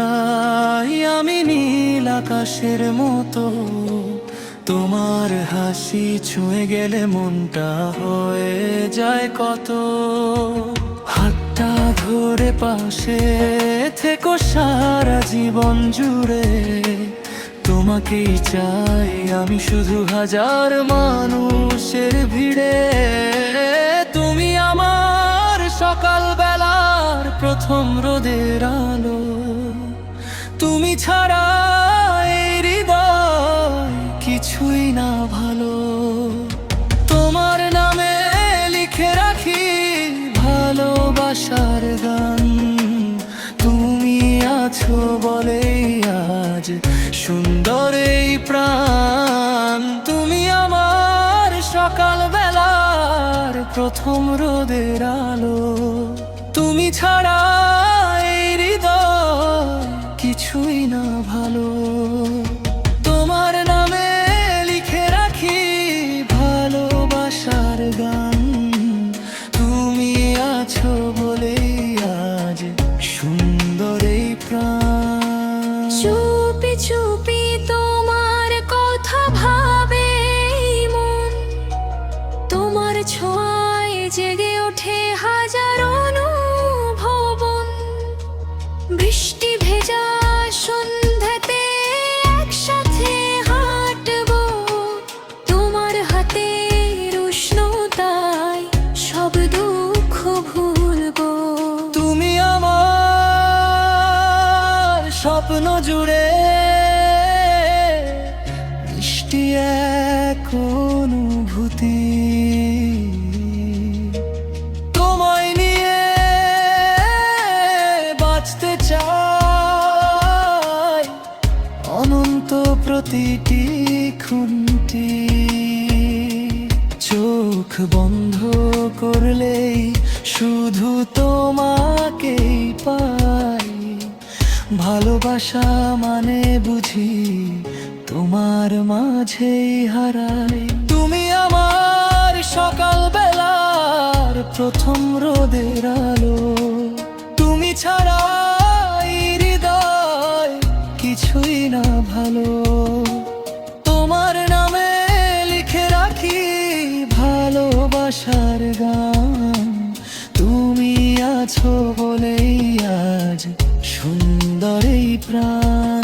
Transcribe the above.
চাই আমি নীল আকাশের মতো, তোমার হাসি ছুঁয়ে গেলে মনটা হয়ে যায় কত। হাতটা ধরে পাশে থেকো সারা জীবন জুড়ে, তোমাকেই চাই আমি শুধু হাজার মানুষের ভিড়ে। তুমি আমার সকাল বেলার প্রথম রোদের আলো, তুমি ছাড়া এই হৃদয় কিছুই না ভালো। তোমার নামে লিখে রাখি ভালোবাসার গান, তুমি আছো বলেই আজ সুন্দর এই প্রাণ। তুমি আমার সকাল বেলার প্রথম রোদের আলো, তুমি ছাড়া এই হৃদয় কিছুই না ভালো। তোমার নামে লিখে রাখি ভালোবাসার গান, তুমি আছো বলেই আজ সুন্দর এই প্রাণ। চুপি চুপি তোমার কথা ভাবে মন, তোমার ছোঁয়ায় জেগে ওঠে হাজার অনুভবন। বৃষ্টি ভেজা সন্ধ্যাতে একসাথে হাঁটবো, তোমার হাতের উষ্ণতায় সব দুঃখ ভুলবো। তুমি আমার স্বপ্ন জুড়ে মিষ্টি এক অনুভূতি, তোমায় নিয়ে বাঁচতে চাই অনন্ত প্রতিটি খুঁটি। চোখ বন্ধ করলেই শুধু তোমাকেই পাই, ভালোবাসা মানে বুঝি তোমার মাঝেই হারাই। তুমি আমার সকাল বেলার প্রথম রোদের আলো, তুমি ছাড়া এই হৃদয় কিছুই না ভালো। তোমার নামে লিখে রাখি ভালোবাসার গান, তুমি আছো বলেই আজ সুন্দর এই প্রাণ।